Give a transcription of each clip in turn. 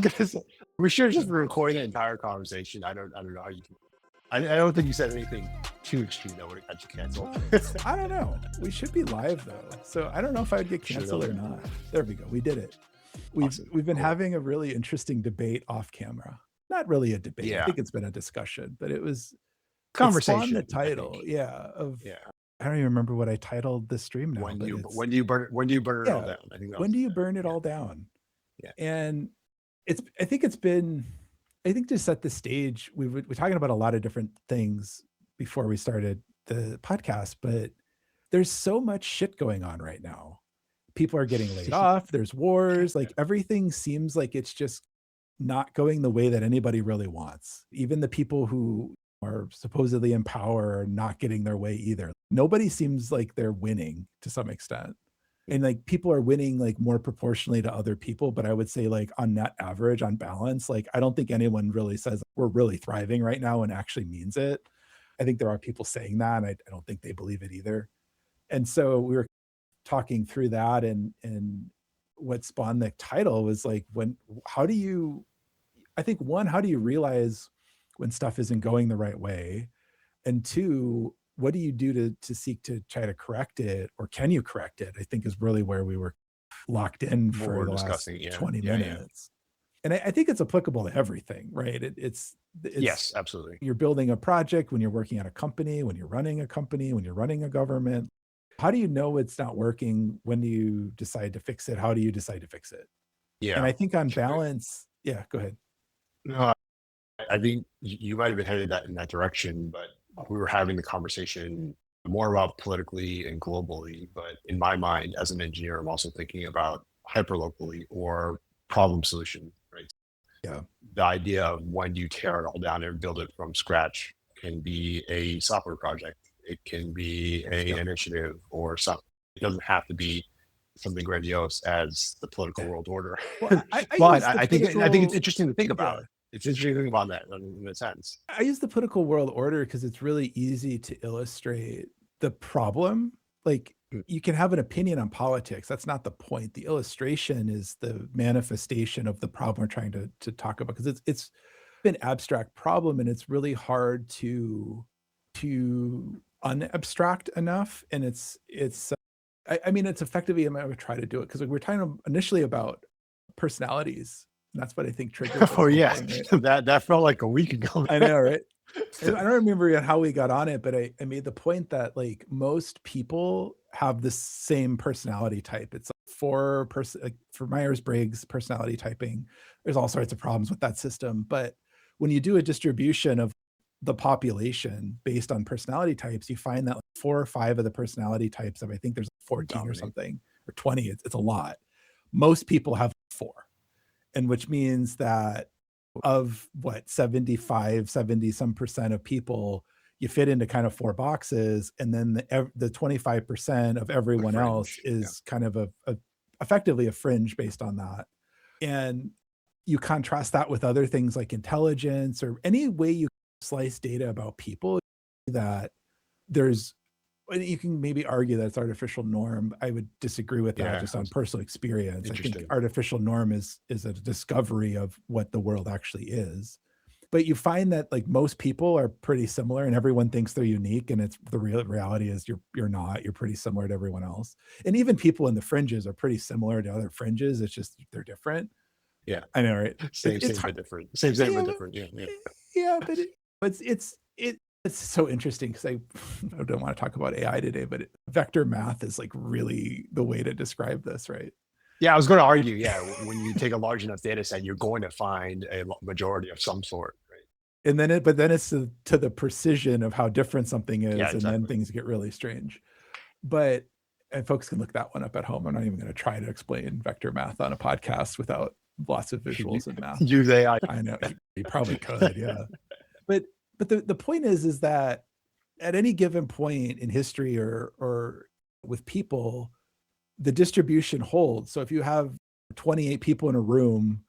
gonna say, we should have just been recording the entire conversation. I don't know how you can. I don't think you said anything too extreme that would have got you canceled. I don't know. We should be live though, so I don't know if I'd get canceled or not. There we go. We did it. We've been having a really interesting debate off camera. Not really a debate. I think it's been a discussion, but it was conversation. The title, I don't even remember what I titled the stream now. When do you burn it all down? I think when do you burn it all down? Yeah. And I think to set the stage, we're talking about a lot of different things before we started the podcast, but there's so much shit going on right now. People are getting laid off. There's wars. Like everything seems like it's just not going the way that anybody really wants. Even the people who are supposedly in power are not getting their way either. Nobody seems like they're winning to some extent. And like people are winning like more proportionally to other people. But I would say like on net average, on balance, like I don't think anyone really says we're really thriving right now and actually means it. I think there are people saying that, and I don't think they believe it either. And so we were talking through that, and what spawned the title was like, how do you realize when stuff isn't going the right way? And two, what do you do to seek to try to correct it, or can you correct it? I think is really where we were locked in for the last 20 minutes. And I think it's applicable to everything, right? It's yes, absolutely. You're building a project, when you're working at a company, when you're running a company, when you're running a government. How do you know it's not working? When do you decide to fix it? How do you decide to fix it? Yeah. And I think on balance, go ahead. No, I think you might have been headed in that direction, but we were having the conversation more about politically and globally. But in my mind, as an engineer, I'm also thinking about hyperlocally or problem solution, right? Yeah. The idea of when you tear it all down and build it from scratch can be a software project. It can be an initiative or something. It doesn't have to be something grandiose as the political world order. Well, I think it's interesting to think about it. It's interesting to think about that in a sense. I use the political world order because it's really easy to illustrate the problem. Like you can have an opinion on politics. That's not the point. The illustration is the manifestation of the problem we're trying to talk about, because it's an abstract problem, and it's really hard to unabstract enough. And it's effectively, I'm going to try to do it because we're talking initially about personalities. And that's what I think triggered. Oh yeah, thing, right? that felt like a week ago. I know, right? I don't remember how we got on it, but I made the point that like most people have the same personality type. It's for Myers-Briggs personality typing. There's all sorts of problems with that system, but when you do a distribution of the population based on personality types, you find that like 4 or 5 of the personality types of, I think there's 14 or something, or 20, it's a lot. Most people have 4. And which means that of 70 some percent of people, you fit into kind of 4 boxes. And then the 25% of everyone else is kind of effectively a fringe based on that. And you contrast that with other things like intelligence, or any way you slice data about people, that you can maybe argue that it's artificial norm. I would disagree with that just on personal experience. I think artificial norm is a discovery of what the world actually is. But you find that like most people are pretty similar, and everyone thinks they're unique. And it's the reality is you're not. You're pretty similar to everyone else. And even people in the fringes are pretty similar to other fringes. It's just they're different. Yeah, I know, right? Same but different. Same but different. Yeah, but it's so interesting because I don't want to talk about AI today, but vector math is like really the way to describe this, right? Yeah, I was going to argue. Yeah, when you take a large enough data set, you're going to find a majority of some sort, right? And then it's to the precision of how different something is, and then things get really strange. And folks can look that one up at home. I'm not even going to try to explain vector math on a podcast without lots of visuals and math. Use AI. I know you probably could, yeah. But the point is that at any given point in history or with people, the distribution holds. So if you have 28 people in a room,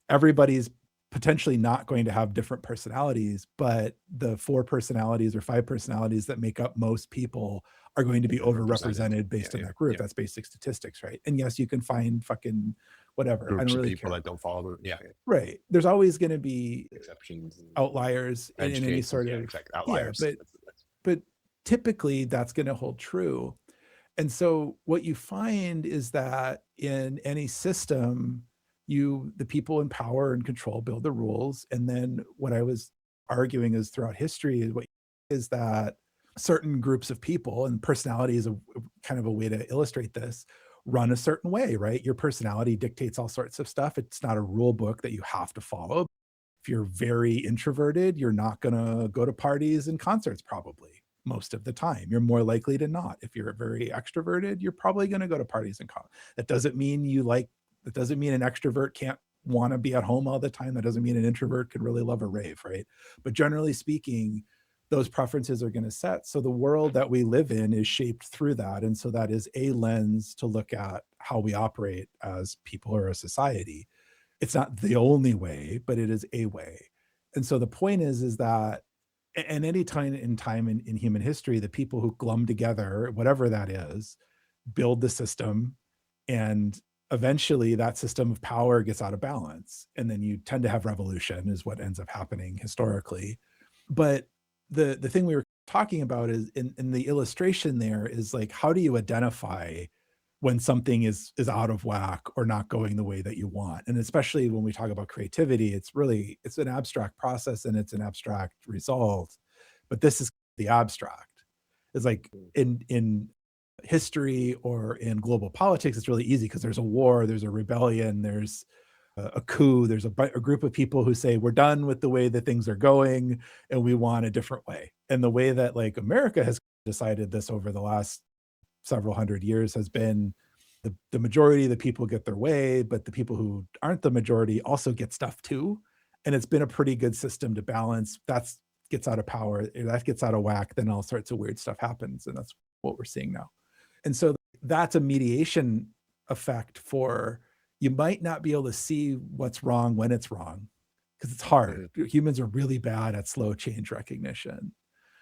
everybody's potentially not going to have different personalities, but the 4 personalities or 5 personalities that make up most people are going to be overrepresented based on that group. That's basic statistics, right? And yes, you can find fucking whatever. I don't groups of really people care. that don't follow Right. There's always going to be exceptions and outliers in edge any cases. sort Yeah, of, exactly. yeah, Outliers. but typically that's going to hold true. And so what you find is that in any system, the people in power and control build the rules. And then what I was arguing is throughout history is that certain groups of people, and personality is a kind of a way to illustrate this, run a certain way, right? Your personality dictates all sorts of stuff. It's not a rule book that you have to follow. If you're very introverted, you're not going to go to parties and concerts probably most of the time. You're more likely to not. If you're very extroverted, you're probably going to go to parties and concerts. That doesn't mean that doesn't mean an extrovert can't want to be at home all the time. That doesn't mean an introvert could really love a rave, right? But generally speaking, those preferences are going to set. So the world that we live in is shaped through that. And so that is a lens to look at how we operate as people or a society. It's not the only way, but it is a way. And so the point is that and any time in human history, the people who glum together, whatever that is, build the system, and eventually that system of power gets out of balance. And then you tend to have revolution is what ends up happening historically. But the thing we were talking about is in the illustration there is like, how do you identify when something is out of whack or not going the way that you want? And especially when we talk about creativity, it's an abstract process and it's an abstract result. But this is the abstract. It's like in history or in global politics, it's really easy because there's a war, there's a rebellion, there's a coup, there's a group of people who say we're done with the way that things are going and we want a different way. And the way that like America has decided this over the last several hundred years has been the majority of the people get their way, but the people who aren't the majority also get stuff too. And it's been a pretty good system to balance. That gets out of power, that gets out of whack, then all sorts of weird stuff happens. And that's what we're seeing now. And so that's a mediation effect for you might not be able to see what's wrong when it's wrong because it's hard. Humans are really bad at slow change recognition.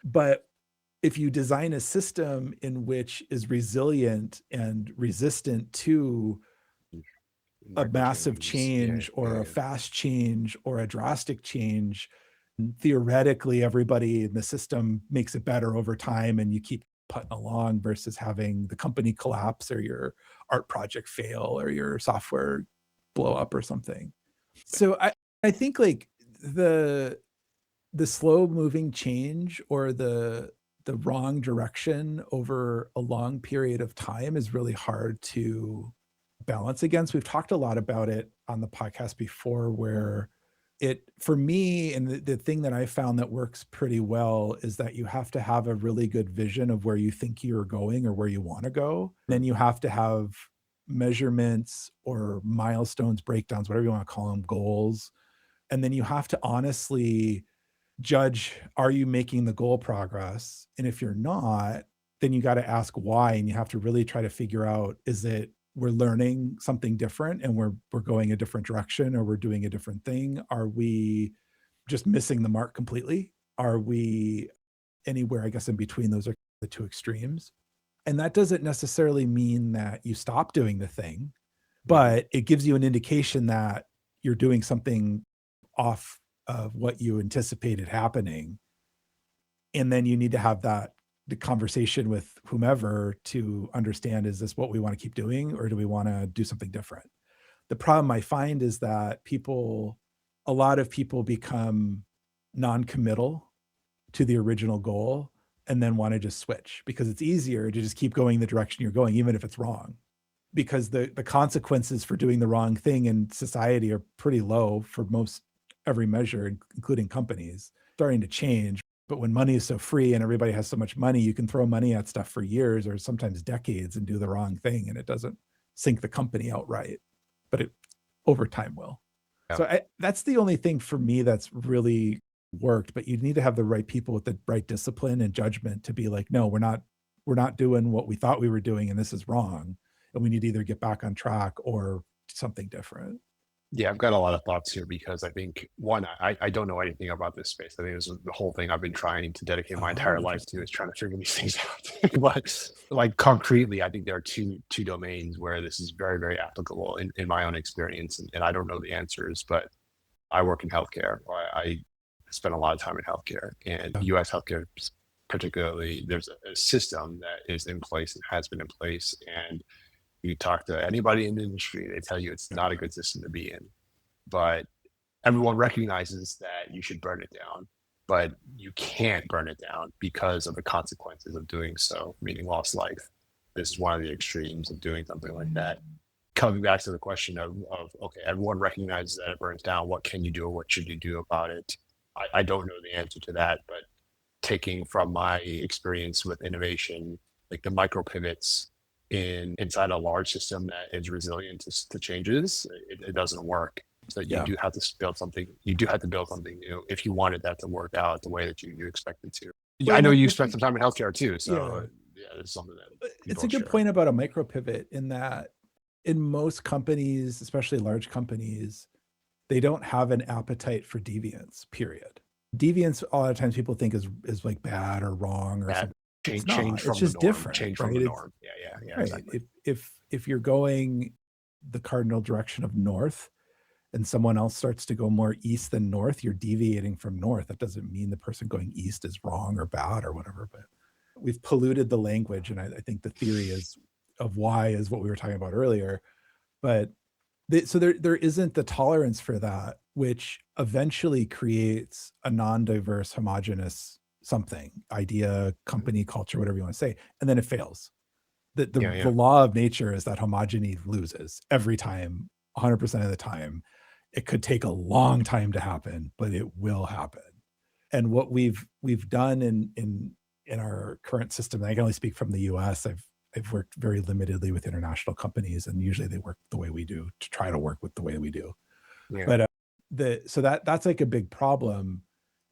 But if you design a system in which is resilient and resistant to a massive change or a fast change or a drastic change, theoretically everybody in the system makes it better over time and you keep putting along versus having the company collapse or your art project fail or your software blow up or something. So I think like the slow moving change or the wrong direction over a long period of time is really hard to balance against. We've talked a lot about it on the podcast before where for me, and the thing that I found that works pretty well is that you have to have a really good vision of where you think you're going or where you want to go. Then you have to have measurements or milestones, breakdowns, whatever you want to call them, goals. And then you have to honestly judge, are you making the goal progress? And if you're not, then you got to ask why. And you have to really try to figure out, is it we're learning something different and we're going a different direction or we're doing a different thing? Are we just missing the mark completely? Are we anywhere, I guess, in between? Those are the two extremes. And that doesn't necessarily mean that you stop doing the thing, but it gives you an indication that you're doing something off of what you anticipated happening. And then you need to have the conversation with whomever to understand, is this what we want to keep doing or do we want to do something different? The problem I find is that a lot of people become non-committal to the original goal and then want to just switch because it's easier to just keep going the direction you're going, even if it's wrong. Because the consequences for doing the wrong thing in society are pretty low for most every measure, including companies. Starting to change. But when money is so free and everybody has so much money, you can throw money at stuff for years or sometimes decades and do the wrong thing and it doesn't sink the company outright, but it over time will. So that's the only thing for me that's really worked, but you need to have the right people with the right discipline and judgment to be like, no, we're not doing what we thought we were doing and this is wrong. And we need to either get back on track or something different. Yeah, I've got a lot of thoughts here because I think one, I don't know anything about this space. I think this is the whole thing I've been trying to dedicate my Oh, entire life to interesting. is trying to figure these things out. But like concretely, I think there are two domains where this is very, very applicable in my own experience. And I don't know the answers, but I work in healthcare. Or I spend a lot of time in healthcare, and Yeah. US healthcare particularly, there's a system that is in place and has been in place. And you talk to anybody in the industry, they tell you it's not a good system to be in, but everyone recognizes that you should burn it down, but you can't burn it down because of the consequences of doing so, meaning lost life. This is one of the extremes of doing something like that. Coming back to the question of okay, everyone recognizes that it burns down. What can you do? Or what should you do about it? I don't know the answer to that, but taking from my experience with innovation, like the micro pivots inside a large system that is resilient to changes, it doesn't work. So you Yeah. do have to build something. You do have to build something new if you wanted that to work out the way that you expect it to. Yeah, Well, I and know I you spent think, some time in healthcare too, yeah, so yeah, it's something that it's a people good share. point about a micro pivot in that in most companies, especially large companies, they don't have an appetite for deviance, period. Deviance, a lot of times people think is like bad or wrong or That something. It's change not. It's from the just norm, different, change from right? the It's norm. Yeah, right. exactly. If you're going the cardinal direction of north and someone else starts to go more east than north, you're deviating from north. That doesn't mean the person going east is wrong or bad or whatever, but we've polluted the language. And I think the theory is of why is what we were talking about earlier. But so there isn't the tolerance for that, which eventually creates a non-diverse, homogenous something, idea, Mhm. company, culture, whatever you want to say, and then it fails. The Yeah. law of nature is that homogeny loses every time, 100% of the time. It could take a long time to happen, but it will happen. And what we've done in our current system, and I can only speak from the US. I've worked very limitedly with international companies, and usually they work the way we do to try to work with the way we do. Yeah. But that's like a big problem,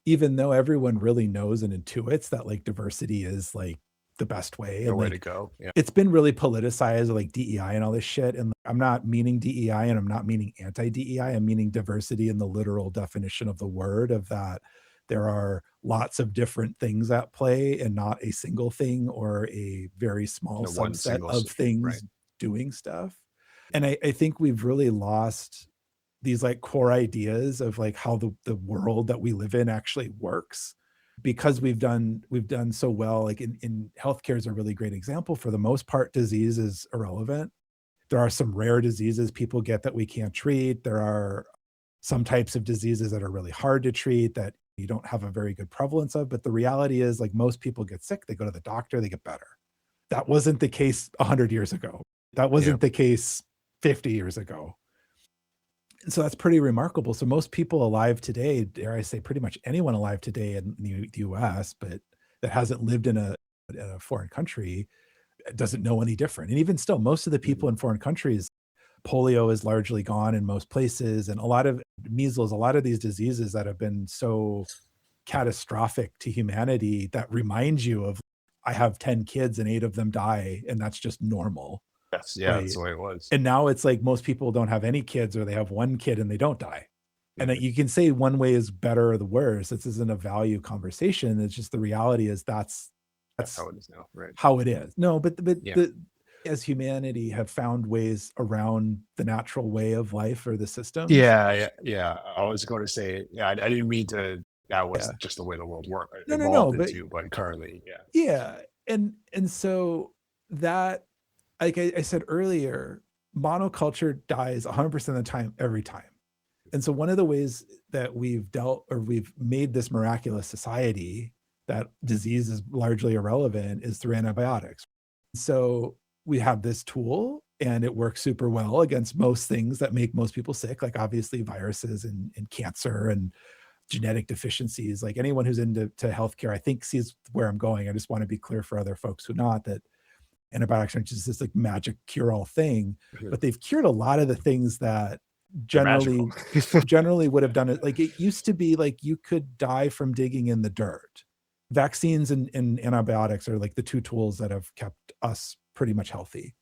even though everyone really knows and intuits that like diversity is like the best way. The And way to like go. Yeah. it's been really politicized, like DEI and all this shit. And I'm not meaning DEI and I'm not meaning anti DEI. I'm meaning diversity in the literal definition of the word, of that there are lots of different things at play and not a single thing or a very small The one subset single of solution, right? things doing stuff. And I think we've really lost these like core ideas of like how the world that we live in actually works, because we've done so well. Like in healthcare is a really great example. For the most part, disease is irrelevant. There are some rare diseases people get that we can't treat. There are some types of diseases that are really hard to treat that you don't have a very good prevalence of. But the reality is, like, most people get sick, they go to the doctor, they get better. That wasn't the case 100 years ago. That Yeah. wasn't the case 50 years ago. And so that's pretty remarkable. So most people alive today, dare I say, pretty much anyone alive today in the US, but that hasn't lived in a foreign country, doesn't know any different. And even still, most of the people Mhm. in foreign countries, polio is largely gone in most places, and a lot of measles, a lot of these diseases that have been so catastrophic to humanity, that reminds you of, I have 10 kids and 8 of them die, and that's just normal, That's right? the way it was. And now it's like most people don't have any kids, or they have 1 kid and they don't die. And that Mhm. you can say one way is better or the worse. This isn't a value conversation. It's just the reality is That's that's how it is now, right? how it is. No, but Yeah. the as humanity have found ways around the natural way of life or the systems. Yeah. I was going to say, yeah, I didn't mean to. That was Yeah. just the way the world worked, No, evolved but into, but currently, yeah. yeah. And so that, like I said earlier, monoculture dies 100% of the time, every time. And so one of the ways that we've dealt, or we've made this miraculous society that disease is largely irrelevant, is through antibiotics. So we have this tool and it works super well against most things that make most people sick, like obviously viruses and cancer and genetic deficiencies. Like anyone who's into healthcare, I think, sees where I'm going. I just want to be clear for other folks who not, that antibiotics aren't just this like magic cure-all thing, Mhm. but they've cured a lot of the things that They're magical. generally generally would have done it. Like, it used to be like you could die from digging in the dirt. Vaccines and antibiotics are like the two tools that have kept us pretty much healthy.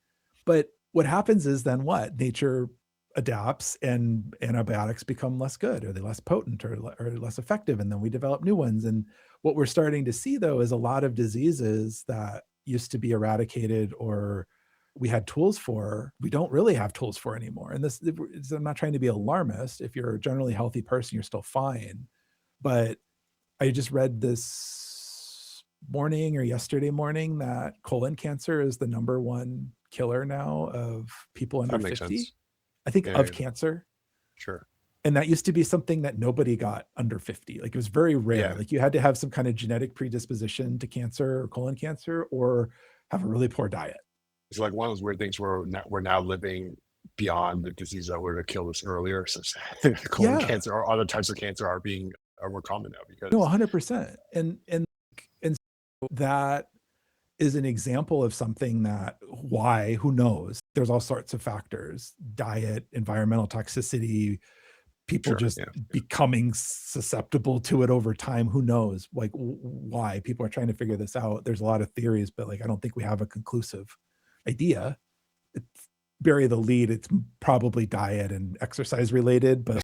But what happens is then what? Nature adapts and antibiotics become less good, or they're less potent, or less effective, and then we develop new ones. And what we're starting to see though is a lot of diseases that used to be eradicated or we had tools for, we don't really have tools for anymore. And I'm not trying to be alarmist. If you're a generally healthy person, you're still fine. But I just read this morning or yesterday morning that colon cancer is the number one killer now of people under That makes 50. sense. I think Yeah, of yeah, cancer. sure. And that used to be something that nobody got under 50. Like it was very rare. Yeah. Like you had to have some kind of genetic predisposition to cancer or colon cancer, or have a really poor diet. It's like one of those weird things where we're now living beyond the disease that would have killed us earlier, such that colon Yeah, cancer or other types of cancer are more common now no, because 100%. And so that is an example of something that, why, who knows? There's all sorts of factors: diet, environmental toxicity, people sure, just yeah, becoming susceptible to it over time. Who knows? Like why? People are trying to figure this out. There's a lot of theories, but like I don't think we have a conclusive idea. It's, bury the lead. It's probably diet and exercise related, but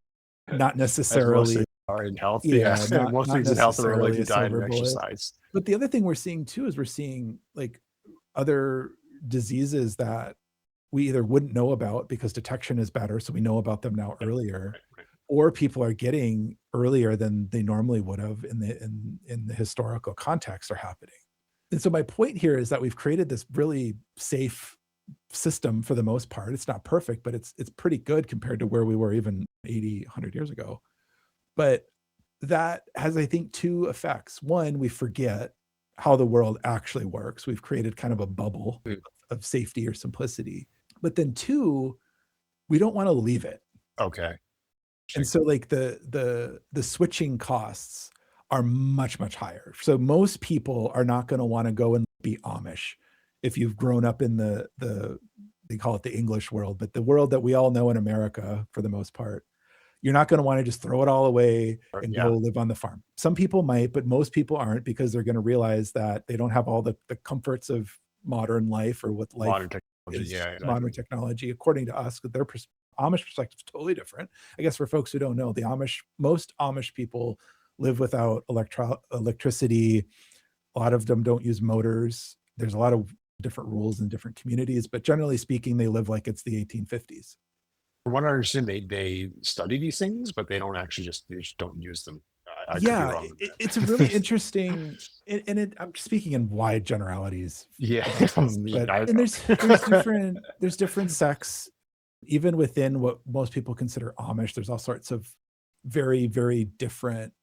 not as most things necessarily. are in health. Yeah, Yeah, not most not things in health are related necessarily to a diet silver and bullet. exercise. But the other thing we're seeing too is we're seeing like other diseases that we either wouldn't know about because detection is better, so we know about them now earlier, Right, right. or people are getting earlier than they normally would have in the historical context are happening. And so my point here is that we've created this really safe system for the most part. It's not perfect, but it's pretty good compared to where we were even 80, 100 years ago. But that has, I think, two effects. One, we forget how the world actually works. We've created kind of a bubble Mm, of safety or simplicity. But then two, we don't want to leave it. okay. And Interesting. so like the switching costs are much, much higher. So most people are not going to want to go and be Amish if you've grown up in the they call it the English world, but the world that we all know in America for the most part. You're not going to want to just throw it all away and go Yeah, live on the farm. Some people might, but most people aren't, because they're going to realize that they don't have all the comforts of modern life, or what life modern technology. is, Yeah, modern exactly. technology, according to us. But their Amish perspective is totally different. I guess for folks who don't know, most Amish people live without electricity. A lot of them don't use motors. There's a lot of different rules in different communities, but generally speaking, they live like it's the 1850s. From what I understand, they study these things, but they just don't use them. I could be Yeah, wrong on it's a really that. interesting, I'm speaking in wide generalities Yeah, about this, me but neither. and there's different sects even within what most people consider Amish. There's all sorts of very, very different,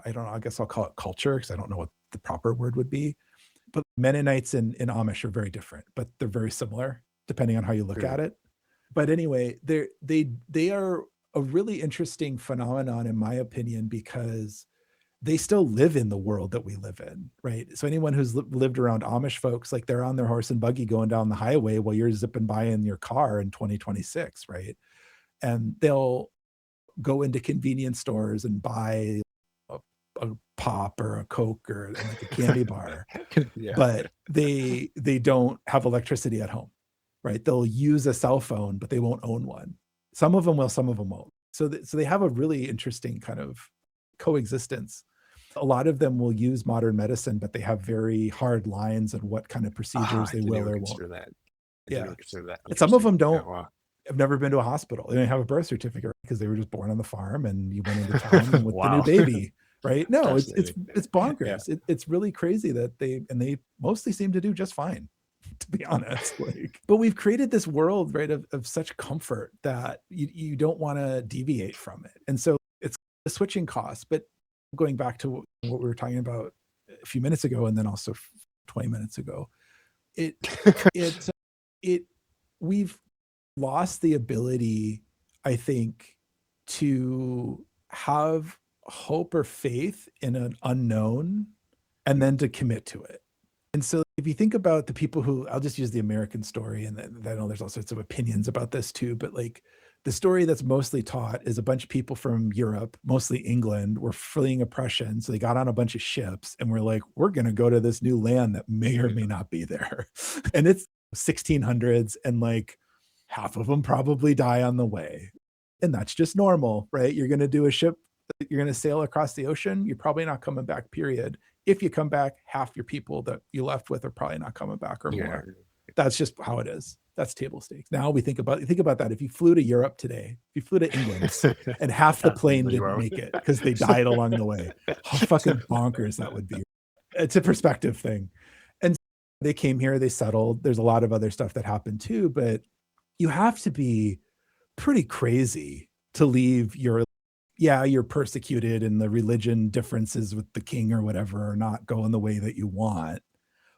I don't know, I guess I'll call it culture because I don't know what the proper word would be. But Mennonites and Amish are very different, but they're very similar depending on how you look Hmm. at it. But anyway, they are a really interesting phenomenon in my opinion, because they still live in the world that we live in, right? So anyone who's lived around Amish folks, like they're on their horse and buggy going down the highway while you're zipping by in your car in 2026, right? And they'll go into convenience stores and buy a, a pop or a Coke or and like a candy bar, Yeah. but they don't have electricity at home, right? They'll use a cell phone, but they won't own one. Some of them will, some of them won't. So they have a really interesting kind of coexistence. A lot of them will use modern medicine, but they have very hard lines on what kind of procedures I they didn't will even or won't. consider that. I didn't Yeah. even consider that. And some of Interesting. them Yeah, don't wow. have never been to a hospital. They don't have a birth certificate because they were just born on the farm and you went into town with the new Wow. baby, right? No, it's Fascinating. it's Yeah. bonkers. It's really crazy that they mostly seem to do just fine, to be honest. Like, but we've created this world, right, of such comfort that you don't want to deviate from it. And so it's the switching costs. But going back to what we were talking about a few minutes ago, and then also 20 minutes ago, it it it we've lost the ability, I think, to have hope or faith in an unknown and then to commit to it. And so if you think about the people who, I'll just use the American story, and then I know there's all sorts of opinions about this too, but like the story that's mostly taught is a bunch of people from Europe, mostly England, were fleeing oppression. So they got on a bunch of ships and were like, we're going to go to this new land that may or may not be there. And it's 1600s, and like half of them probably die on the way. And that's just normal, right? You're going to do a ship, you're going to sail across the ocean. You're probably not coming back, period. If you come back, half your people that you left with are probably not coming back or more. That's just how it is. That's table stakes. Now we think about that. If you flew to Europe today, if you flew to England and half the plane didn't make it because they died along the way, how fucking bonkers that would be. It's a perspective thing. And they came here, they settled. There's a lot of other stuff that happened too, but you have to be pretty crazy to leave you're persecuted and the religion differences with the king or whatever are not going the way that you want.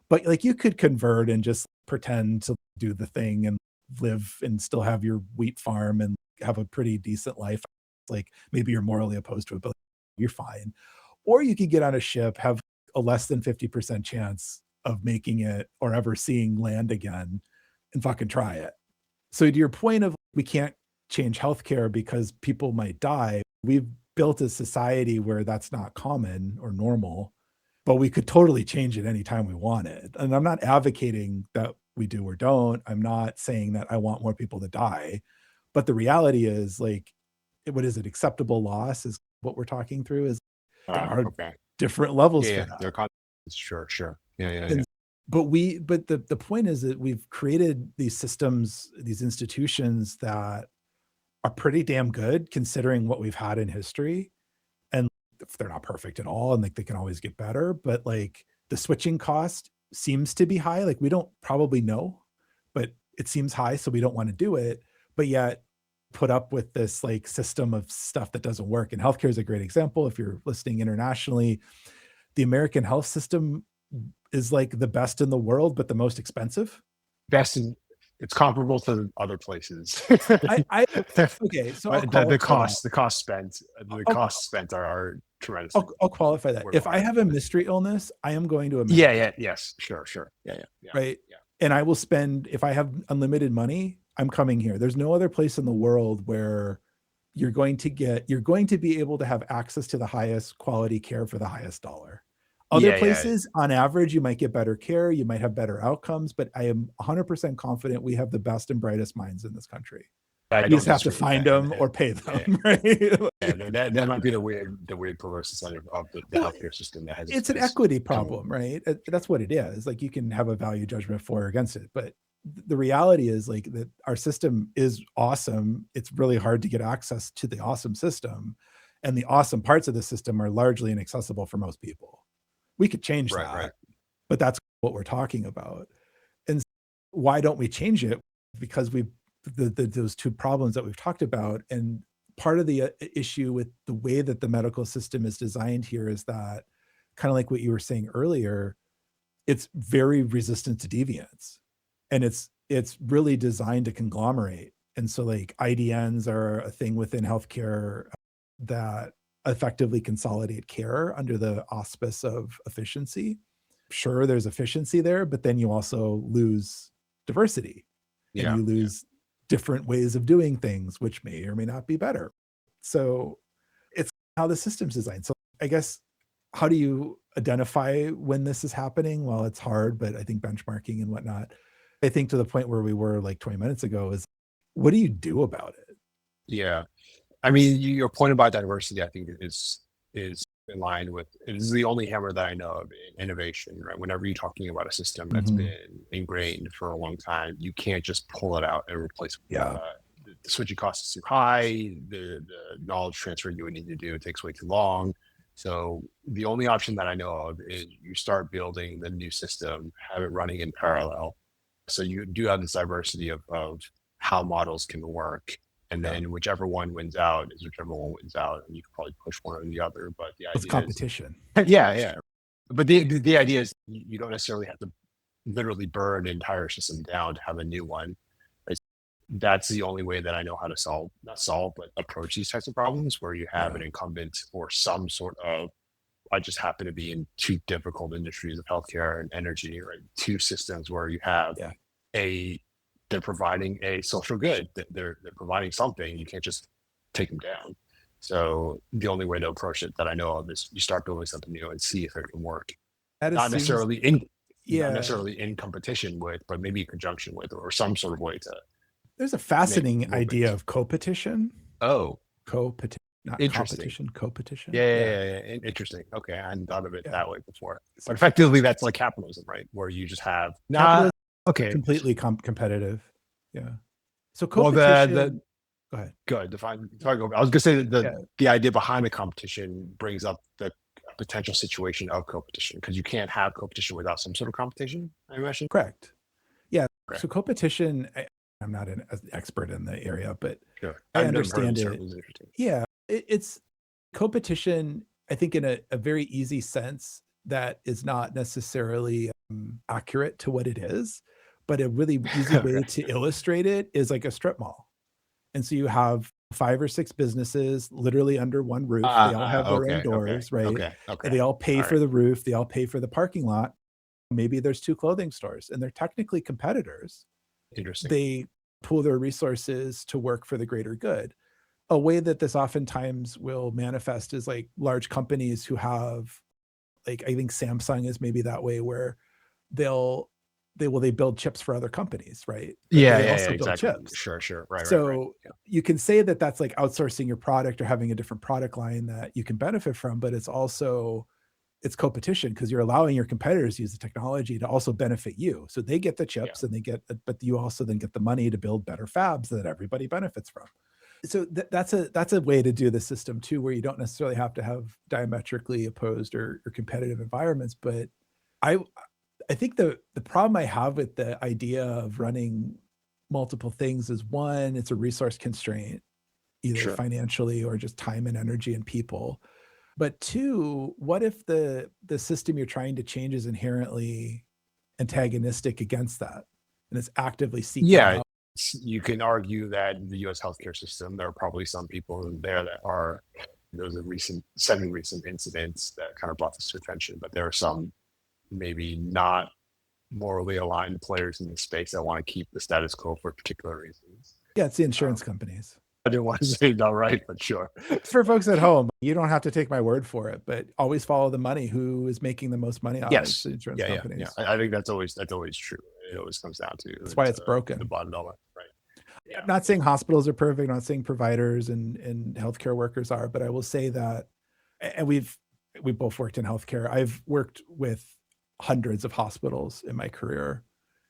But like you could convert and just pretend to do the thing and live and still have your wheat farm and have a pretty decent life. Like maybe you're morally opposed to it, but you're fine. Or you could get on a ship, have a less than 50% chance of making it or ever seeing land again and fucking try it. So to your point of we can't change healthcare because people might die, we've built a society where that's not common or normal, but we could totally change it anytime we wanted. And I'm not advocating that we do or don't. I'm not saying that I want more people to die. But the reality is like, what is it? Acceptable loss is what we're talking through is there are different levels for that. Sure. Yeah. But the point is that we've created these systems, these institutions that are pretty damn good considering what we've had in history. And they're not perfect at all and like they can always get better, but like the switching cost seems to be high. Like we don't probably know, but it seems high, so we don't want to do it. But yet put up with this like system of stuff that doesn't work. And healthcare is a great example. If you're listening internationally, the American health system is like the best in the world, but the most expensive. It's comparable to other places. Okay, so the costs spent are tremendous. I'll qualify that. If I have a mystery illness, I am going to yes, sure, yeah. Right, yeah. And I will spend, if I have unlimited money, I'm coming here. There's no other place in the world where you're going to be able to have access to the highest quality care for the highest dollar. Other places, on average, you might get better care, you might have better outcomes, but I am 100% confident we have the best and brightest minds in this country. You just have to find them or pay them, right? That might be the weird perverse side of the healthcare system. It's an equity problem, right? That's what it is. Like you can have a value judgment for or against it, but the reality is like that our system is awesome. It's really hard to get access to the awesome system, and the awesome parts of the system are largely inaccessible for most people. We could change that, right. But that's what we're talking about. And why don't we change it? Because those two problems that we've talked about. And part of the issue with the way that the medical system is designed here is that, kind of like what you were saying earlier, it's very resistant to deviance. And it's really designed to conglomerate. And so like IDNs are a thing within healthcare that effectively consolidate care under the auspice of efficiency. Sure, there's efficiency there, but then you also lose diversity and you lose different ways of doing things, which may or may not be better. So it's how the system's designed. So I guess, how do you identify when this is happening? Well, it's hard, but I think benchmarking and whatnot, I think to the point where we were like 20 minutes ago is, what do you do about it? Yeah. I mean, your point about diversity, I think is in line with, it is the only hammer that I know of in innovation, right? Whenever you're talking about a system that's been ingrained for a long time, you can't just pull it out and replace it. The switching cost is too high. The knowledge transfer you would need to do, it takes way too long. So the only option that I know of is you start building the new system, have it running in parallel. So you do have this diversity of how models can work. And then whichever one wins out is whichever one wins out, and you can probably push one or the other. But the idea it's competition. Yeah. But the idea is you don't necessarily have to literally burn an entire system down to have a new one. That's the only way that I know how to not solve, but approach these types of problems, where you have an incumbent or some sort of, I just happen to be in two difficult industries of healthcare and energy, right? Two systems where you have they're providing a social good. They're providing something. You can't just take them down. So the only way to approach it that I know of is you start building something new and see if it can work. Not necessarily in competition with, but maybe in conjunction with, or some sort of way to There's a fascinating movements. idea of co-petition. Oh, Co-petition, not interesting. competition, co-petition. Yeah. Interesting. Okay, I hadn't thought of it Yeah. that way before. But effectively, that's like capitalism, right? Where you just have Capitalism okay, completely competitive. Yeah. So well, co-petition. Go ahead. good. Define. I was gonna say that Yeah. the idea behind the competition brings up the potential situation of competition, because you can't have competition without some sort of competition, I imagine. Correct. Yeah. Correct. So co-petition, I'm not an expert in the area, but Sure. I I've never heard of understand the it. term. It was interesting. Yeah. It's co-petition, I think, in a very easy sense that is not necessarily accurate to what it is, but a really easy way to illustrate it is like a strip mall. And so you have 5 or 6 businesses literally under one roof. They all have their own doors, right? Okay. And they all pay for the roof. They all pay for the parking lot. Maybe there's 2 clothing stores, and they're technically competitors. Interesting. They pool their resources to work for the greater good. A way that this oftentimes will manifest is like large companies who have, like, I think Samsung is maybe that way, where they build chips for other companies, right? But they also build exactly. chips. Sure. Right. So Yeah. you can say that that's like outsourcing your product or having a different product line that you can benefit from, but it's also, it's co-petition because you're allowing your competitors to use the technology to also benefit you. So they get the chips and but you also then get the money to build better fabs that everybody benefits from. So that's a way to do the system too, where you don't necessarily have to have diametrically opposed or competitive environments. But I think the problem I have with the idea of running multiple things is, one, it's a resource constraint, either financially or just time and energy and people. But 2, what if the system you're trying to change is inherently antagonistic against that and it's actively seeking out? You can argue that the U.S. healthcare system, there are probably some people in there that are, those are semi-recent incidents that kind of brought this to attention, but there are some maybe not morally aligned players in the space that want to keep the status quo for particular reasons. Yeah, it's the insurance companies. I didn't want to say not right, but sure. For folks at home, you don't have to take my word for it, but always follow the money. Who is making the most money on the insurance companies? Yeah. I think that's always true. It always comes down to that's why it's broken. The bottom dollar, right? Yeah. I'm not saying hospitals are perfect. I'm not saying providers and healthcare workers are, but I will say that, and we both worked in healthcare. I've worked with hundreds of hospitals in my career.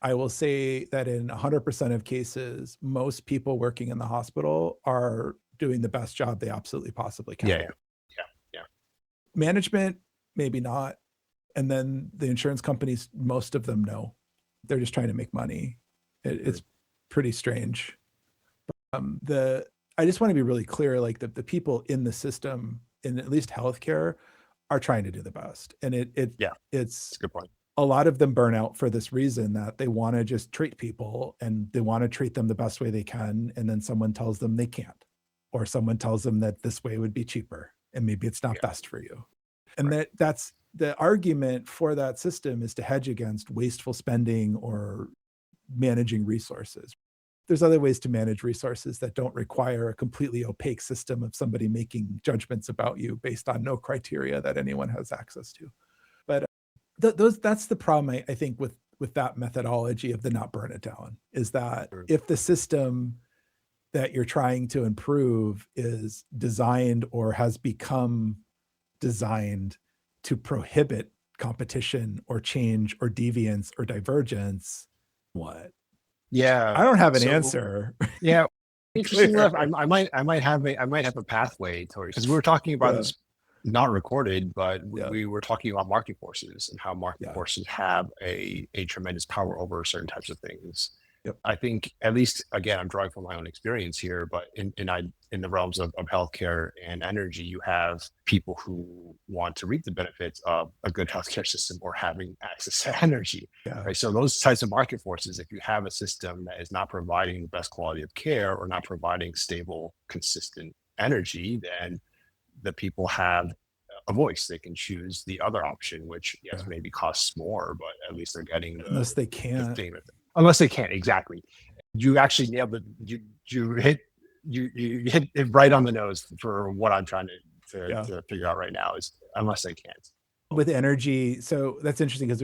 I will say that in 100% of cases, most people working in the hospital are doing the best job they absolutely possibly can. Yeah. Management, maybe not. And then the insurance companies, most of them know. They're just trying to make money. It's pretty strange. I just want to be really clear, like the people in the system, in at least healthcare, are trying to do the best. And it's a good point. A lot of them burn out for this reason, that they want to just treat people and they want to treat them the best way they can. And then someone tells them they can't, or someone tells them that this way would be cheaper and maybe it's not best for you. And that's the argument for that system, is to hedge against wasteful spending or managing resources. There's other ways to manage resources that don't require a completely opaque system of somebody making judgments about you based on no criteria that anyone has access to. But that's the problem, I think, with that methodology of the not burn it down, is that if the system that you're trying to improve is designed or has become designed to prohibit competition or change or deviance or divergence, what? Yeah, I don't have an answer. Yeah, interesting enough. I might have a pathway towards, because we were talking about this, not recorded, but we were talking about market forces and how market forces have a tremendous power over certain types of things. I think, at least, again, I'm drawing from my own experience here, but in the realms of healthcare and energy, you have people who want to reap the benefits of a good healthcare system or having access to energy. Right. So those types of market forces, if you have a system that is not providing the best quality of care or not providing stable, consistent energy, then the people have a voice. They can choose the other option, which maybe costs more, but at least they're getting unless they can't. Unless they can't, exactly. You actually nailed it. You hit it right on the nose for what I'm trying to figure out right now, is unless they can't. With energy, so that's interesting, because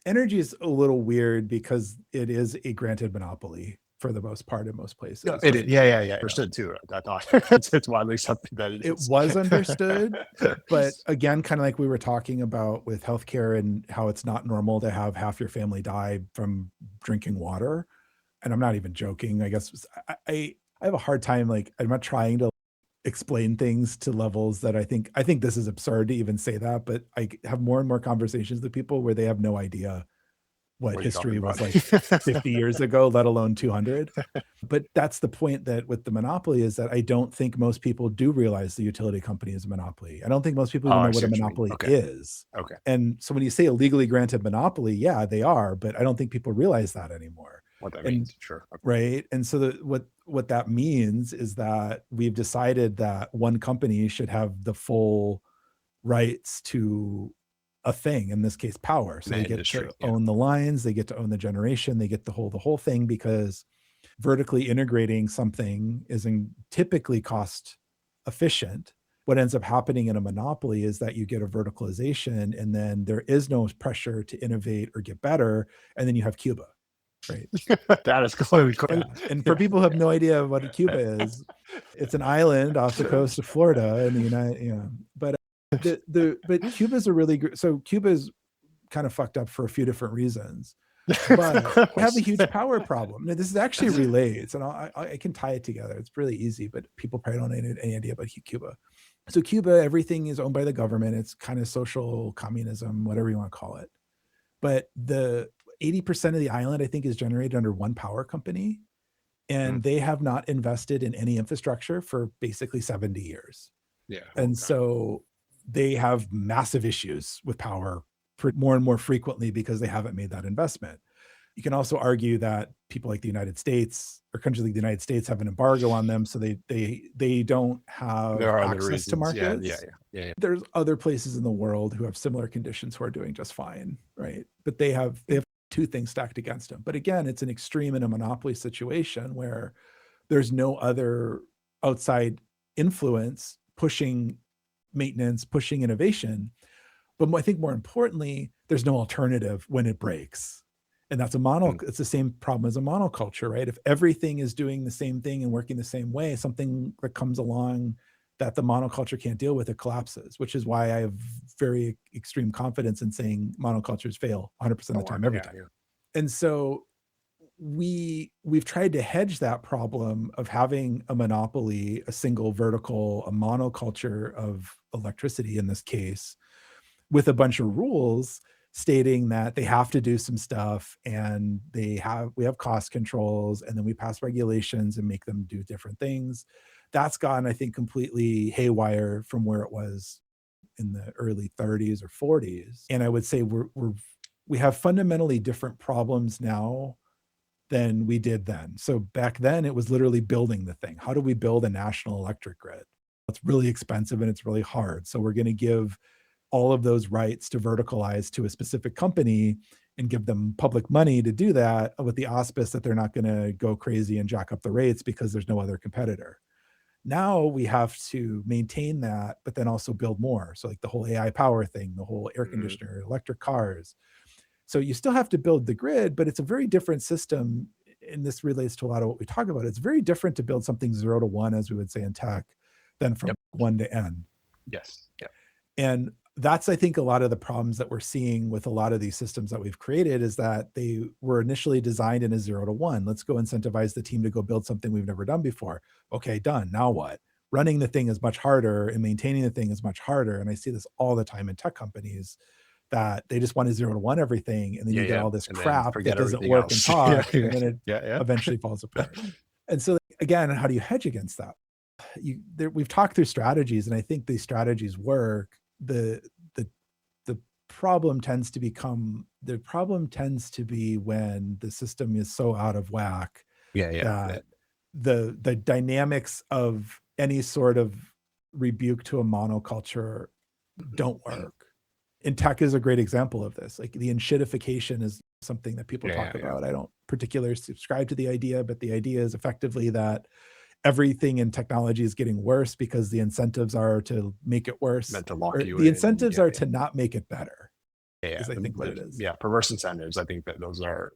energy is a little weird because it is a granted monopoly. for the most part in most places. No, Right? yeah. Understood too. I thought it's widely accepted that it It is. was understood, but again, kind of like we were talking about with healthcare and how it's not normal to have half your family die from drinking water. And I'm not even joking. I guess I have a hard time, like, I'm not trying to explain things to levels that I think this is absurd to even say that, but I have more and more conversations with people where they have no idea what What are you talking history was about? like 50 years ago, let alone 200. But that's the point that with the monopoly is that I don't think most people do realize the utility company is a monopoly. I don't think most people Oh, even know I what see a what you mean. monopoly Okay. is. Okay. And so when you say a legally granted monopoly, yeah, they are, but I don't think people realize that anymore. What that And means. Sure. Okay. right. And so what that means is that we've decided that one company should have the full rights to a thing, in this case, power. So The they get to industry. Yeah. own the lines, they get to own the generation, they get the whole thing, because vertically integrating something isn't typically cost efficient. What ends up happening in a monopoly is that you get a verticalization and then there is no pressure to innovate or get better. And then you have Cuba, right? That is clearly clear. Yeah. And for people who have no idea what Cuba is, it's an island off the coast of Florida in the United, but but Cuba's a really good, so Cuba's kind of fucked up for a few different reasons, but we have a huge power problem. Now, this is actually relates, and I can tie it together. It's really easy, but people probably don't have any idea about Cuba. So Cuba, everything is owned by the government. It's kind of social communism, whatever you want to call it. But the 80% of the island, I think, is generated under one power company, and they have not invested in any infrastructure for basically 70 years. Yeah. And so they have massive issues with power more and more frequently because they haven't made that investment. You can also argue that people like the United States or countries like the United States have an embargo on them, so they don't have There are other access to reasons. Yeah. markets. Yeah. There's other places in the world who have similar conditions who are doing just fine, right? But they have two things stacked against them. But again, it's an extreme in a monopoly situation where there's no other outside influence pushing maintenance, pushing innovation. But I think more importantly, there's no alternative when it breaks. And that's it's the same problem as a monoculture, right? If everything is doing the same thing and working the same way, something that comes along that the monoculture can't deal with, it collapses, which is why I have very extreme confidence in saying monocultures fail 100% of the time, every time. Yeah. And so we've tried to hedge that problem of having a monopoly, a single vertical, a monoculture of electricity in this case, with a bunch of rules stating that they have to do some stuff, and we have cost controls, and then we pass regulations and make them do different things. That's gone, I think, completely haywire from where it was in the early 30s or 40s. And I would say we have fundamentally different problems now than we did then. So back then it was literally building the thing. How do we build a national electric grid? It's really expensive and it's really hard. So we're going to give all of those rights to verticalize to a specific company and give them public money to do that, with the auspice that they're not going to go crazy and jack up the rates because there's no other competitor. Now we have to maintain that, but then also build more. So like the whole AI power thing, the whole air conditioner, electric cars. So you still have to build the grid, but it's a very different system. And this relates to a lot of what we talk about. It's very different to build something 0 to 1, as we would say in tech, than from 1 to n. Yes. Yeah. And that's, I think, a lot of the problems that we're seeing with a lot of these systems that we've created, is that they were initially designed in a 0 to 1. Let's go incentivize the team to go build something we've never done before. Okay, done. Now what? Running the thing is much harder, and maintaining the thing is much harder. And I see this all the time in tech companies, that they just want to 0 to 1 everything, and then you get all this crap that doesn't work and talk, and then it eventually falls apart. And so again, how do you hedge against that? We've talked through strategies, and I think these strategies work. The problem tends to be when the system is so out of whack that the dynamics of any sort of rebuke to a monoculture don't work. And tech is a great example of this. Like the enshittification is something that people talk about. I don't particularly subscribe to the idea, but the idea is effectively that everything in technology is getting worse because the incentives are to make it worse. Meant to lock you the in. incentives are to not make it better. Yeah, is I think what it is. yeah, perverse incentives. I think that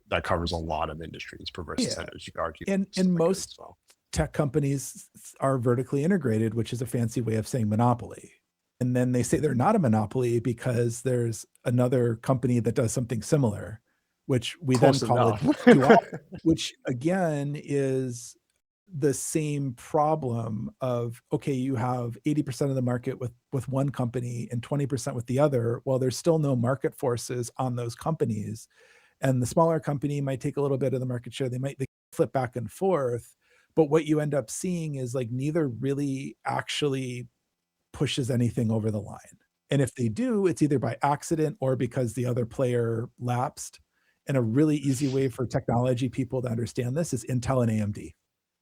that covers a lot of industries. Perverse Yeah. incentives. You could argue And like most as well. tech companies are vertically integrated, which is a fancy way of saying monopoly. And then they say they're not a monopoly because there's another company that does something similar, which we then Close call a enough. duopoly, which again is the same problem of, okay, you have 80% of the market with one company and 20% with the other. Well, there's still no market forces on those companies. And the smaller company might take a little bit of the market share. They flip back and forth. But what you end up seeing is like neither really actually pushes anything over the line. And if they do, it's either by accident or because the other player lapsed. And a really easy way for technology people to understand this is Intel and AMD,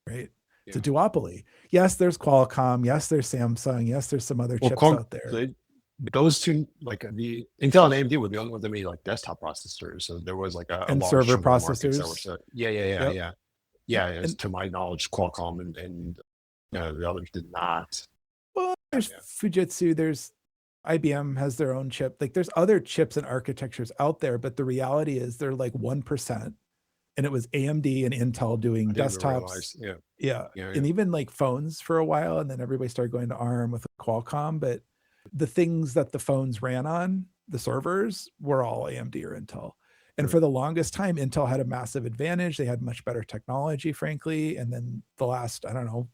right? It's a Yeah. duopoly. Yes, there's Qualcomm. Yes, there's Samsung. Yes, there's some other Well, chips out there. those two, like the Intel and AMD were the only ones that made like desktop processors. So there was like a And large server chunk of the markets that were processors. so yeah. Yep. Yeah, as And to my knowledge, Qualcomm and the others did not. well, there's Yeah. Fujitsu, there's IBM has their own chip. Like there's other chips and architectures out there, but the reality is they're like 1%. And it was AMD and Intel doing I didn't even desktops. realize. Yeah, Yeah. yeah, yeah. And even like phones for a while. And then everybody started going to ARM with Qualcomm. But the things that the phones ran on, the servers, were all AMD or Intel. And Right. for the longest time, Intel had a massive advantage. They had much better technology, frankly. And then the last, I don't know,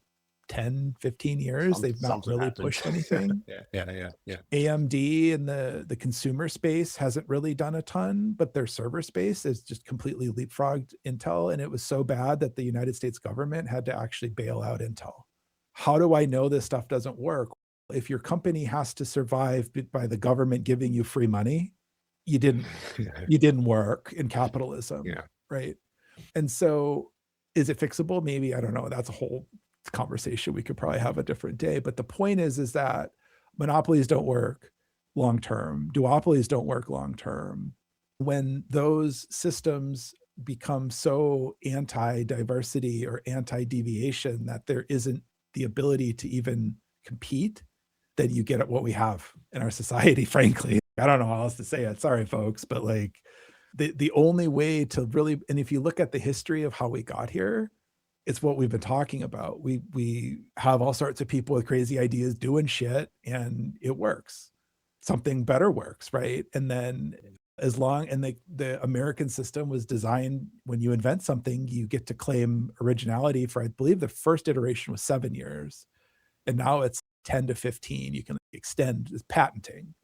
10, 15 years, they've not Something really happened. pushed anything. Yeah. AMD in the consumer space hasn't really done a ton, but their server space is just completely leapfrogged Intel. And it was so bad that the United States government had to actually bail out Intel. How do I know this stuff doesn't work? If your company has to survive by the government giving you free money, you didn't work in capitalism, Yeah. right? And so is it fixable? Maybe, I don't know. That's a whole conversation we could probably have a different day. But the point is that monopolies don't work long term. Duopolies don't work long term. When those systems become so anti-diversity or anti-deviation that there isn't the ability to even compete, then you get at what we have in our society, frankly. I don't know how else to say it. Sorry, folks, but like the only way to really, and if you look at the history of how we got here, it's what we've been talking about. We have all sorts of people with crazy ideas doing shit and it works. Something better works, right? And then as long and the American system was designed, when you invent something, you get to claim originality for, I believe the first iteration was 7 years. And now it's 10 to 15. You can extend patenting.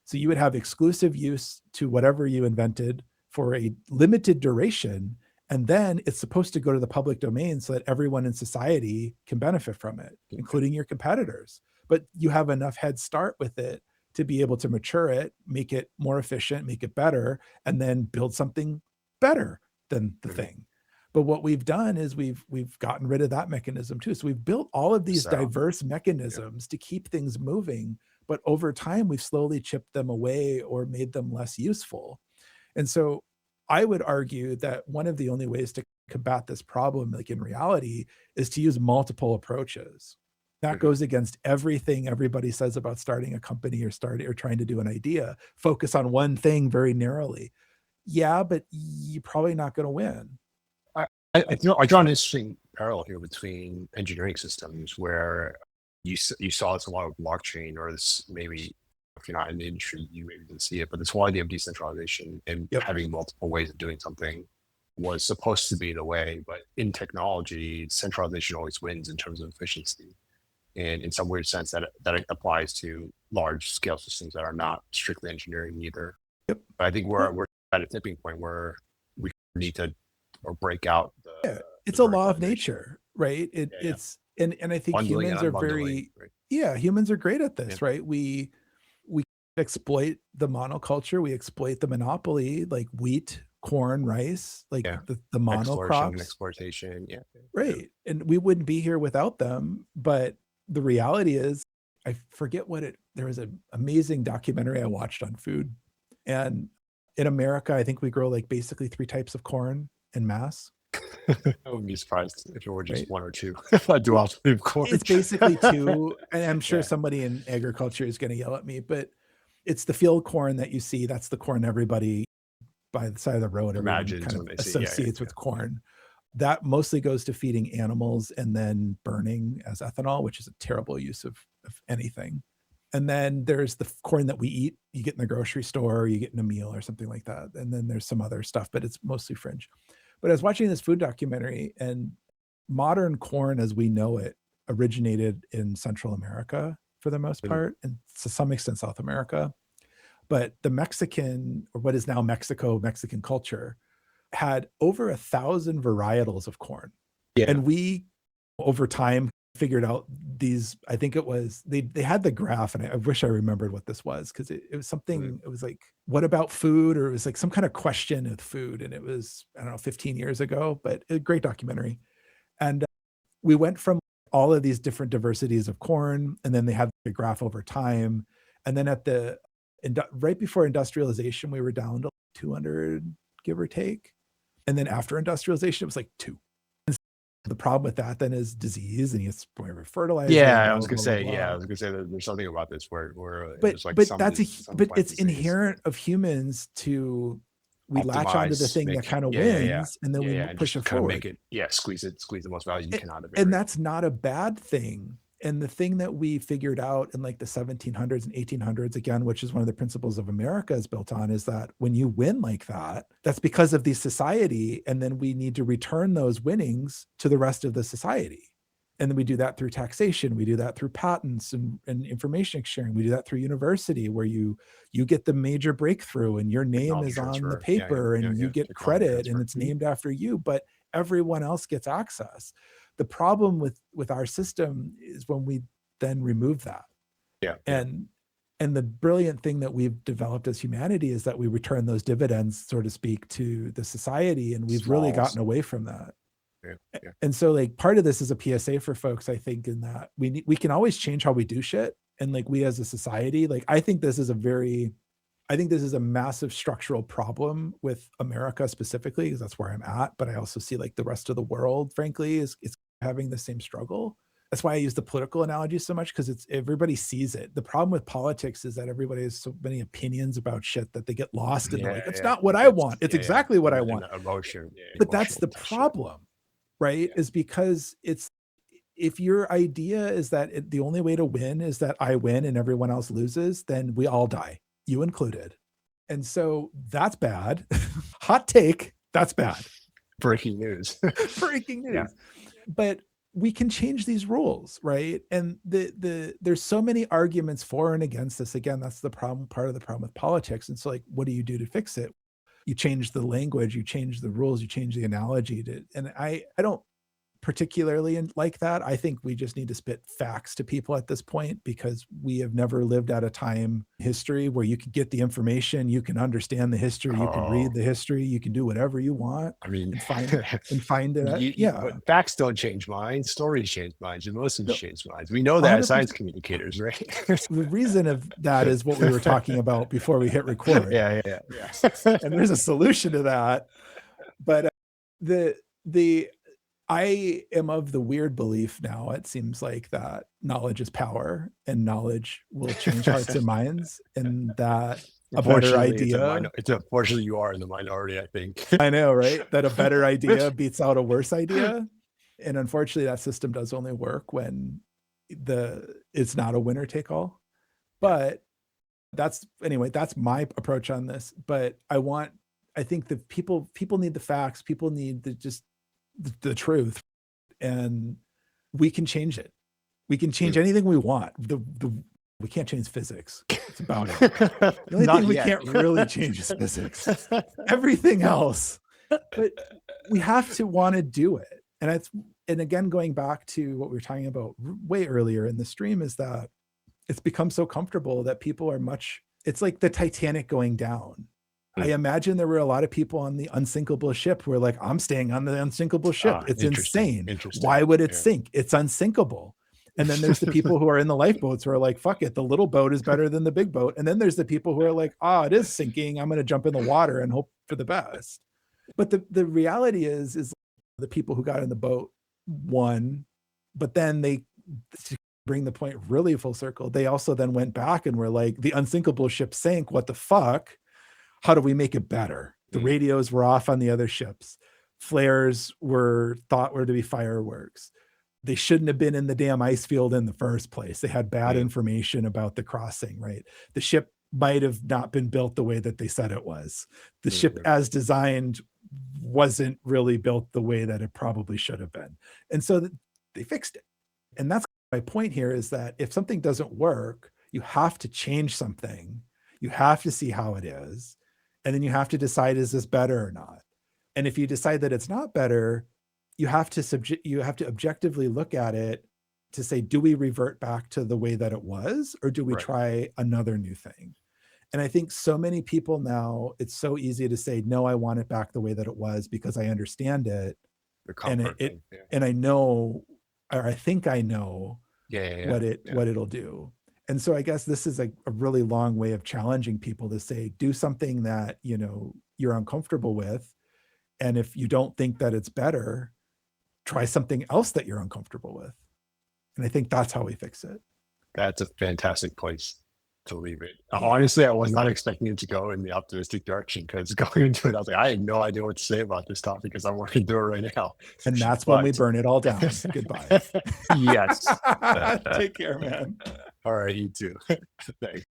So you would have exclusive use to whatever you invented for a limited duration. And then it's supposed to go to the public domain so that everyone in society can benefit from it, including your competitors. But you have enough head start with it to be able to mature it, make it more efficient, make it better, and then build something better than the thing. But what we've done is we've gotten rid of that mechanism too. So we've built all of these diverse mechanisms to keep things moving, but over time we've slowly chipped them away or made them less useful. And so I would argue that one of the only ways to combat this problem, like in reality, is to use multiple approaches. That goes against everything everybody says about starting a company or trying to do an idea. Focus on one thing very narrowly. Yeah, but you're probably not going to win. I draw an interesting parallel here between engineering systems where you saw this a lot of blockchain, or this maybe if you're not in the industry, you maybe didn't see it, but this whole idea of decentralization and having multiple ways of doing something was supposed to be the way. But in technology, centralization always wins in terms of efficiency. And in some weird sense, that applies to large scale systems that are not strictly engineering either. But I think we're at a tipping point where we need to or break out it's a law of nature, right? It's and I think bundling humans and are unbundling, right? humans are great at this, right? We exploit the monoculture, we exploit the monopoly, like wheat, corn, rice, like the Exploration and monocrops, exploitation, right? And we wouldn't be here without them. But the reality is, I forget what it. There was an amazing documentary I watched on food, and in America, I think we grow like basically 3 types of corn in mass. I wouldn't be surprised if it were just Right. 1 or 2. If I do alternative corn. It's basically 2, and I'm sure somebody in agriculture is going to yell at me, but it's the field corn that you see. That's the corn everybody by the side of the road, everyone Imagines kind of when they see, associates with corn. That mostly goes to feeding animals and then burning as ethanol, which is a terrible use of anything. And then there's the corn that we eat, you get in the grocery store, or you get in a meal or something like that. And then there's some other stuff, but it's mostly fringe. But I was watching this food documentary, and modern corn as we know it originated in Central America for the most part, and to some extent South America. But the Mexican, or what is now Mexico, Mexican culture, had over 1,000 varietals of corn. Yeah. And we, over time, figured out these, I think it was, they had the graph, and I wish I remembered what this was, because it was something, it was like, what about food? Or it was like some kind of question with food. And it was, I don't know, 15 years ago, but a great documentary. And we went from all of these different diversities of corn, and then they had the graph over time. And then at the, right before industrialization, we were down to 200, give or take. And then after industrialization, it was like 2. And the problem with that then is disease, and it's fertilizer. Yeah, I was gonna say that there's something about this where but like it's inherent of humans to, we latch onto the thing that kind of wins, and then we push it forward. Make it, squeeze the most value you can out of it. And that's not a bad thing. And the thing that we figured out in like the 1700s and 1800s, again, which is one of the principles of America is built on, is that when you win like that, that's because of the society. And then we need to return those winnings to the rest of the society. And then we do that through taxation. We do that through patents and information sharing. We do that through university, where you get the major breakthrough and your name is on the paper, and you get credit, and it's named after you, but everyone else gets access. The problem with our system is when we then remove that. And the brilliant thing that we've developed as humanity is that we return those dividends, so to speak, to the society, and we've really gotten away from that. And so like part of this is a PSA for folks, I think, in that we can always change how we do shit. And like we as a society, like I think this is a massive structural problem with America specifically, because that's where I'm at. But I also see like the rest of the world, frankly, is having the same struggle. That's why I use the political analogy so much, because it's everybody sees it. The problem with politics is that everybody has so many opinions about shit that they get lost in like, it's not what I want. It's exactly what I want. Emotion. But that's the problem, right? Is because if your idea is that the only way to win is that I win and everyone else loses, then we all die, you included. And so that's bad. Hot take, that's bad. Breaking news. Breaking news. Yeah. But we can change these rules, right? And there's so many arguments for and against this. Again, that's the problem, part of the problem with politics. And so like, what do you do to fix it? You change the language, you change the rules, you change the analogy and I don't particularly like that. I think we just need to spit facts to people at this point, because we have never lived at a time history where you can get the information, you can understand the history, you can read the history, you can do whatever you want. I mean, and find it. But facts don't change minds, stories change minds, emotions change minds. We know that as science communicators, right? The reason of that is what we were talking about before we hit record. Yeah. And there's a solution to that. But I am of the weird belief now, it seems like, that knowledge is power and knowledge will change hearts and minds, and that a better idea. Unfortunately, you are in the minority, I think. I know, right? That a better idea beats out a worse idea. And unfortunately, that system does only work when it's not a winner take all. But that's my approach on this. But I think that people need the facts, people need the truth, and we can change it. We can change anything we want. We can't change physics. It's about it. The only thing we can't really change is physics. Everything else, but we have to want to do it. And again, going back to what we were talking about way earlier in the stream, is that it's become so comfortable that people are it's like the Titanic going down. I imagine there were a lot of people on the unsinkable ship who were like, I'm staying on the unsinkable ship. It's insane. Why would it sink? It's unsinkable. And then there's the people who are in the lifeboats who are like, fuck it, the little boat is better than the big boat. And then there's the people who are like, it is sinking, I'm going to jump in the water and hope for the best. But the reality is the people who got in the boat won, but then they bring the point really full circle, they also then went back and were like, the unsinkable ship sank. What the fuck? How do we make it better? The radios were off on the other ships. Flares were thought were to be fireworks. They shouldn't have been in the damn ice field in the first place. They had bad information about the crossing, right? The ship might have not been built the way that they said it was. The ship as designed wasn't really built the way that it probably should have been. And so they fixed it. And that's my point here, is that if something doesn't work, you have to change something. You have to see how it is. And then you have to decide, is this better or not? And if you decide that it's not better, you have to objectively look at it to say, do we revert back to the way that it was, or do we try another new thing? And I think so many people now, it's so easy to say, no, I want it back the way that it was because I understand it. And I know, or I think I know what it'll do. And so I guess this is a really long way of challenging people to say, do something that, you know, you're uncomfortable with. And if you don't think that it's better, try something else that you're uncomfortable with. And I think that's how we fix it. That's a fantastic place to leave it. Honestly, I was not expecting it to go in the optimistic direction, because going into it, I was like, I have no idea what to say about this topic because I'm working through it right now. And that's when we burn it all down. Goodbye. Yes. Take care, man. All right, you too. Thanks.